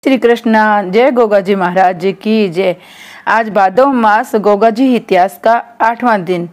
श्री कृष्ण। जय गोगा जी महाराज जी की जय। आज भादव मास गोगा जी इतिहास का 8वां दिन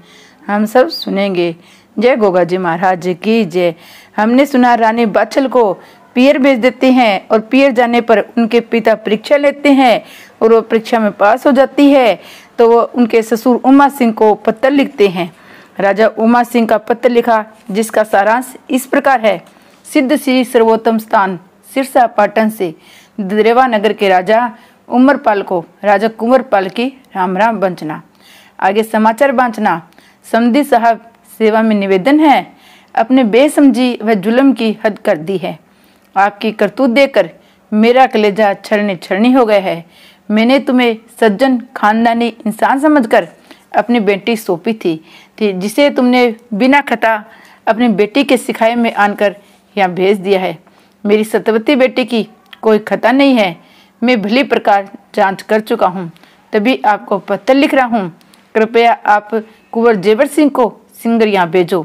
हम सब सुनेंगे। जय गोगा जी महाराज जी की जय। हमने सुना रानी बाछल को पियर भेज देते हैं और पियर जाने पर उनके पिता परीक्षा लेते हैं और वो परीक्षा में पास हो जाती है तो वो उनके ससुर उमा सिंह को पत्र लिखते हैं। राजा उमा सिंह का पत्र लिखा जिसका सारांश इस प्रकार है। सिद्ध श्री सर्वोत्तम स्थान सिरसा पाटन से दरेवा नगर के राजा उमरपाल को राजा कुंवरपाल की राम राम बंचना। आगे समाचार बांचना। समधी साहब सेवा में निवेदन है, अपने बेसमझी व जुल्म की हद कर दी है। आपकी करतूत देकर मेरा कलेजा छड़नी छड़नी हो गया है। मैंने तुम्हें सज्जन खानदानी इंसान समझकर अपनी बेटी सौंपी थी जिसे तुमने बिना खता अपनी बेटी के सिखाए में आनकर यहाँ भेज दिया है। मेरी सतवती बेटी की कोई खता नहीं है। मैं भली प्रकार जांच कर चुका हूँ, तभी आपको पत्र लिख रहा हूँ। कृपया आप कुंवर जेवर सिंह को सिंगर यहाँ भेजो,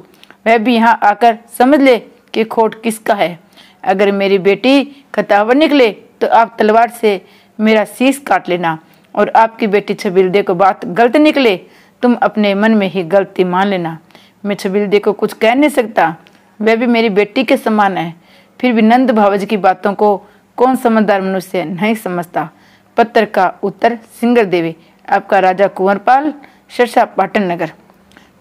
वह भी यहाँ आकर समझ ले कि खोट किसका है। अगर मेरी बेटी खतावर निकले तो आप तलवार से मेरा शीश काट लेना, और आपकी बेटी छबीलदे को बात गलत निकले तुम अपने मन में ही गलती मान लेना। मैं छबीलदे को कुछ कह नहीं सकता, वह भी मेरी बेटी के समान है। फिर भी नंद भावज की बातों को कौन समझदार मनुष्य नहीं समझता। पत्र का उत्तर सिंगर देवी, आपका राजा कुंवरपाल, सिरसा पाटन नगर।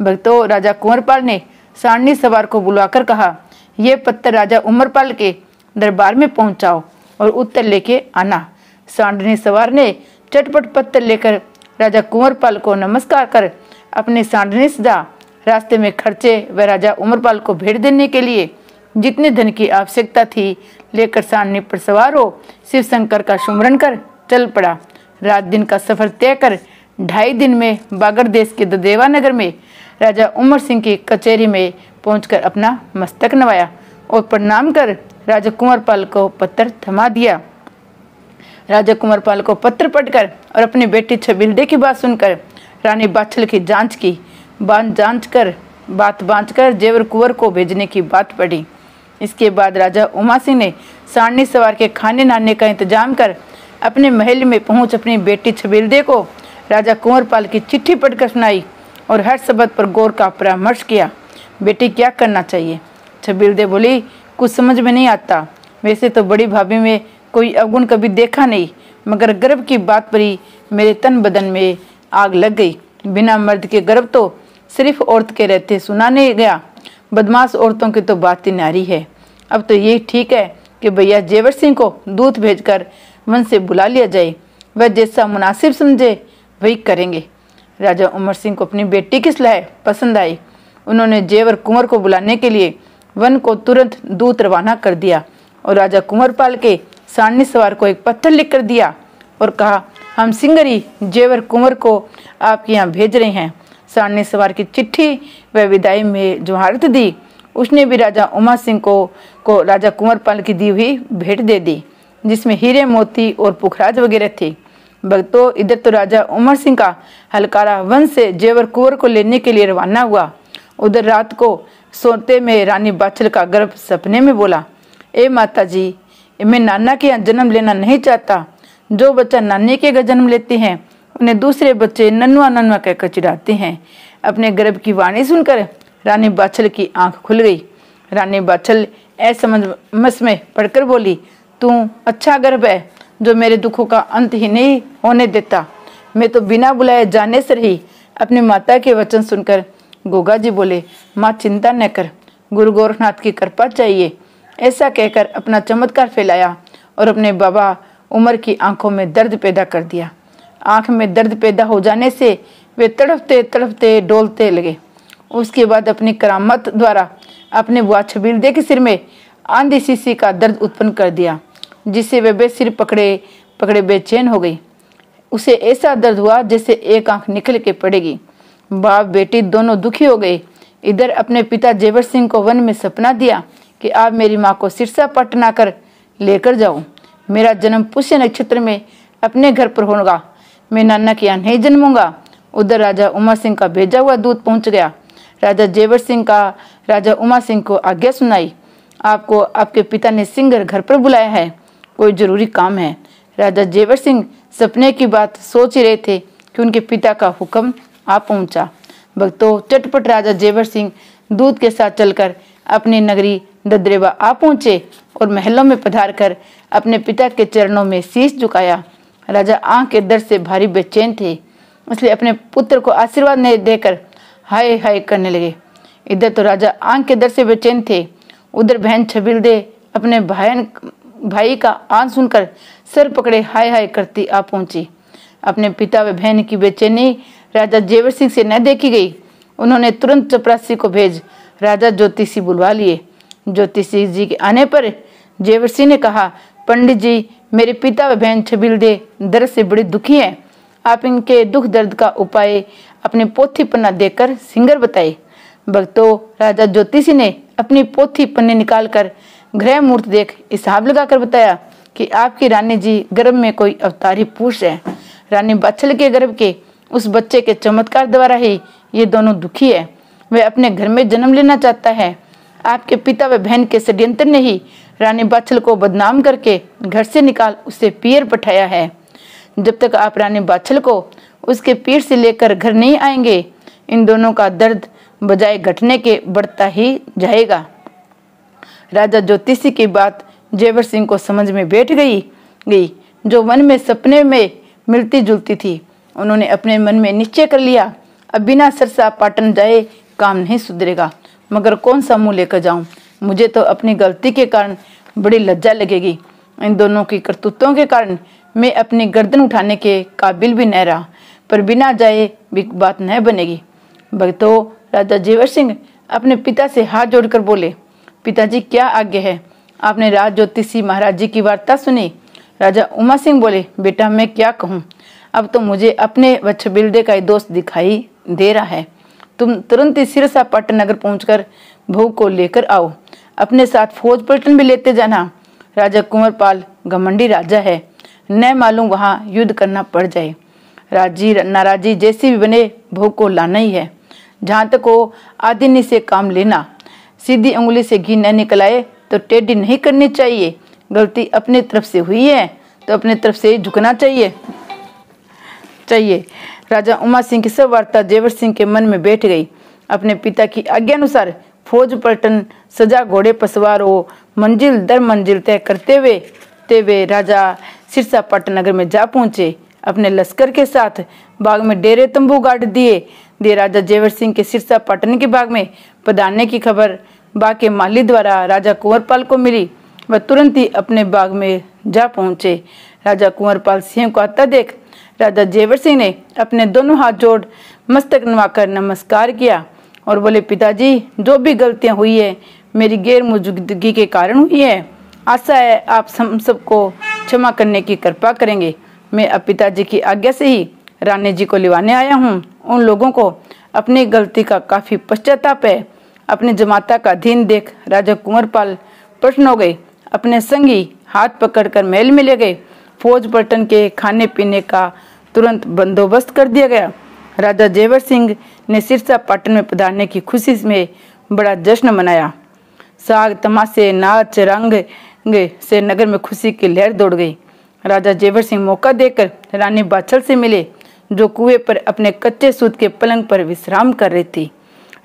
भक्तों, राजा कुंवरपाल ने सारणी सवार को बुलाकर कहा, यह पत्र राजा उमरपाल के दरबार में पहुंचाओ और उत्तर लेके आना। सारणी सवार ने चटपट पत्र लेकर राजा कुंवरपाल को नमस्कार कर अपने सारणी सजा रास्ते में खर्चे व राजा उमरपाल को भेंट देने के लिए जितने धन की आवश्यकता थी लेकर सारणी पर सवार हो शिव शंकर का सुमरन कर चल पड़ा। रात दिन का सफर तय कर 2.5 दिन में बागर देश के ददेवा नगर में राजा उमर सिंह की कचहरी में पहुंचकर अपना मस्तक नवाया और प्रणाम कर राजा कुंवरपाल को पत्र थमा दिया। राजा कुंवरपाल को पत्र पढ़कर और अपनी बेटी छबीलदे की बात सुनकर रानी बाछल की जांच की। बात बांच कर जेवर कुंवर को भेजने की बात पड़ी। इसके बाद राजा उमा सिंह ने सारणी सवार के खाने नाने का इंतजाम कर अपने महल में पहुंच अपनी बेटी छबीलदे को राजा कुंवरपाल की चिट्ठी पढ़कर सुनाई और हर शब्द पर गौर का परामर्श किया। बेटी क्या करना चाहिए? छबीलदे बोली, कुछ समझ में नहीं आता। वैसे तो बड़ी भाभी में कोई अवगुण कभी देखा नहीं, मगर गर्भ की बात पर ही मेरे तन बदन में आग लग गई। बिना मर्द के गर्भ तो सिर्फ औरत के रहते सुना नहीं गया। बदमाश औरतों की तो बात ही न्यारी है। अब तो यही ठीक है कि भैया जेवर सिंह को दूत भेजकर वन से बुला लिया जाए। वह जैसा मुनासिब समझे वही करेंगे। राजा उमर सिंह को अपनी बेटी की सलाह पसंद आई। उन्होंने जेवर कुंवर को बुलाने के लिए वन को तुरंत दूत रवाना कर दिया और राजा कुंवरपाल के सारणी सवार को एक पत्र लिख कर दिया और कहा, हम सिंगरी जेवर कुंवर को आपके यहाँ भेज रहे हैं। सारणी सवार की चिट्ठी व विदाई में जो हारत दी उसने भी राजा उमा सिंह को राजा कुंवरपाल की दी हुई भेंट दे दी, जिसमें हीरे मोती और पुखराज वगैरह थे। भक्तों, इधर तो राजा उमर सिंह का हलकारा वन से जेवर कुंवर को लेने के लिए रवाना हुआ। उधर रात को सोते में रानी बाछल का गर्भ सपने में बोला, ए माता जी, मैं नाना के यहाँ जन्म लेना नहीं चाहता। जो बच्चा नानी के घर जन्म लेते हैं उन्हें दूसरे बच्चे नन्वा नन्वा कहकर चिढ़ाते हैं। अपने गर्भ की वाणी सुनकर रानी बाछल की आंख खुल गई। रानी बाछल असमंजस में पड़कर बोली, तू अच्छा गर्भ है जो मेरे दुखों का अंत ही नहीं होने देता। मैं तो बिना बुलाए जाने से ही अपनी माता के वचन सुनकर गोगा जी बोले, माँ चिंता न कर, गुरु गोरखनाथ की कृपा चाहिए। ऐसा कहकर अपना चमत्कार फैलाया और अपने बाबा उमर की आंखों में दर्द पैदा कर दिया। आंख में दर्द पैदा हो जाने से वे तड़पते तड़पते डोलते लगे। उसके बाद अपनी करामत द्वारा अपने बुआ छबीलदे के सिर में आंधी शीशी का दर्द उत्पन्न कर दिया, जिससे वे बेसिर पकड़े बेचैन हो गई। उसे ऐसा दर्द हुआ जैसे एक आंख निकल के पड़ेगी। बाप बेटी दोनों दुखी हो गए। इधर अपने पिता जेवर सिंह को वन में सपना दिया कि आप मेरी माँ को सिरसा पटना कर लेकर जाओ। मेरा जन्म पुष्य नक्षत्र में अपने घर पर होगा। मैं नाना के यहाँ नहीं जन्मूंगा। उधर राजा उमा सिंह का भेजा हुआ दूत पहुंच गया। राजा जेवर सिंह का राजा उमा सिंह को आज्ञा सुनाई, आपको आपके पिता ने सिंगर घर पर बुलाया है, कोई जरूरी काम है। राजा जेवर सिंह सपने की बात सोच ही रहे थे कि उनके पिता का हुक्म आ पहुंचा। भक्तों, चटपट राजा जेवर सिंह दूत के साथ चलकर अपनी नगरी ददरेवा आ पहुंचे और महलों में पधार कर अपने पिता के चरणों में शीश झुकाया। राजा आंख के दर्द से भारी बेचैन थे, इसलिए अपने पुत्र को आशीर्वाद नहीं देकर हाय हाय करने लगे। इधर तो राजा आंख के दर्द से बेचैन थे, उधर बहन छबिलदे अपने भाई का आन सुनकर सर पकड़े हाय हाय करती आ पहुंची। अपने पिता व बहन की बेचैनी राजा जेवर सिंह से न देखी गई। उन्होंने तुरंत चपरासी को भेज राजा ज्योतिषी बुलवा लिए। ज्योतिषी जी के आने पर जेवर सिंह ने कहा, पंडित जी, मेरे पिता व बहन छबिलदे दर्द से बड़े दुखी हैं। आप इनके दुख दर्द का उपाय अपने पोथी पन्ना देकर सिंगर बताए। भक्तों, राजा ज्योतिषी ने अपनी पोथी पन्ने निकालकर ग्रह मुहूर्त देख हिसाब लगाकर बताया कि आपकी रानी जी गर्भ में कोई अवतारी पुरुष है। रानी बाछल के गर्भ के उस बच्चे के चमत्कार द्वारा ही ये दोनों दुखी है। वह अपने घर में जन्म लेना चाहता है। आपके पिता व बहन के षड्यंत्र ने ही रानी बाछल को बदनाम करके घर से निकाल उसे पीर पठाया है। जब तक आप रानी बाछल को उसके पीर से लेकर घर नहीं आएंगे, इन दोनों का दर्द बजाय घटने के बढ़ता ही जाएगा। राजा ज्योतिषी की बात जेवर सिंह को समझ में बैठ गई, जो मन में सपने में मिलती जुलती थी। उन्होंने अपने मन में निश्चय कर लिया, अब बिना सरसा पाटन जाए काम नहीं सुधरेगा। मगर कौन सा मुंह लेकर जाऊं? मुझे तो अपनी गलती के कारण बड़ी लज्जा लगेगी। इन दोनों की करतूतों के कारण मैं अपनी गर्दन उठाने के काबिल भी न रहा, पर बिना जाए भी बात न बनेगी। भक्तों, राजा जेवर सिंह अपने पिता से हाथ जोड़कर बोले, पिताजी, क्या आज्ञा है? आपने राज ज्योतिषी महाराज जी की वार्ता सुनी। राजा उमा सिंह बोले, बेटा, मैं क्या कहूँ, अब तो मुझे अपने व छबिलदे का दोस्त दिखाई दे रहा है। तुम तुरंत ही सिरसा पाटन नगर पहुंचकर बहू को लेकर आओ। अपने साथ फौज पलटन भी लेते जाना। राजा कुंवरपाल घमंडी राजा है, न मालूम वहां युद्ध करना पड़ जाए। राजी नाराजी जैसी भी बने, बहू को लाना ही है। जहां तक हो आदिनी से काम लेना। सीधी उंगली से घी न निकल आए तो टेढ़ी नहीं करनी चाहिए। गलती अपनी तरफ से हुई है तो अपने तरफ से झुकना चाहिए। राजा उमा सिंह की सब वार्ता जेवर सिंह के मन में बैठ गई। अपने पिता की आज्ञा अनुसार फौज पलटन सजा घोड़े पर सवार हो मंजिल दर मंजिल तय करते हुए राजा सिरसा पाटन नगर में जा पहुंचे। अपने लश्कर के साथ बाग में डेरे तंबू गाड़ दिए। राजा जेवर सिंह के सिरसा पाटन के बाग में पधारने की खबर बाग के माली द्वारा राजा कुंवरपाल को मिली। वह तुरंत ही अपने बाग में जा पहुंचे। राजा कुंवरपाल सिंह को आता देख राजा जेवर सिंह ने अपने दोनों हाथ जोड़ मस्तक नवाकर नमस्कार किया और बोले, पिताजी, जो भी गलतियां हुई है मेरी गैर मौजूदगी के कारण हुई है। आशा है आप हम सबको क्षमा करने की कृपा करेंगे। मैं अब पिताजी की आज्ञा से ही रानी जी को लिवाने आया हूँ। उन लोगों को अपनी गलती का काफी पश्चाताप है। अपने जमाता का अधीन देख राजा कुंवरपाल प्रसन्न हो गए। अपने संगी हाथ पकड़कर महल में ले गए। फौज पलटन के खाने पीने का तुरंत बंदोबस्त कर दिया गया। राजा जेवर सिंह ने सिरसा पाटन में पधारने की खुशी में बड़ा जश्न मनाया। साग तमाशे नाच रंग से नगर में खुशी की लहर दौड़ गई। राजा जेवर सिंह मौका देकर रानी बाछल से मिले, जो कुएं पर अपने कच्चे सूत के पलंग पर विश्राम कर रही थी।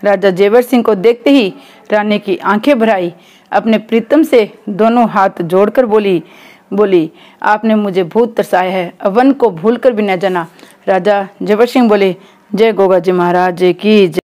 राजा जेवर सिंह को देखते ही रानी की आंखें भर आई। अपने प्रीतम से दोनों हाथ जोड़कर बोली, आपने मुझे बहुत तरसाया है, वन को भूलकर भी न जाना। राजा जेवर सिंह बोले, जय गोगा जी महाराज की जय।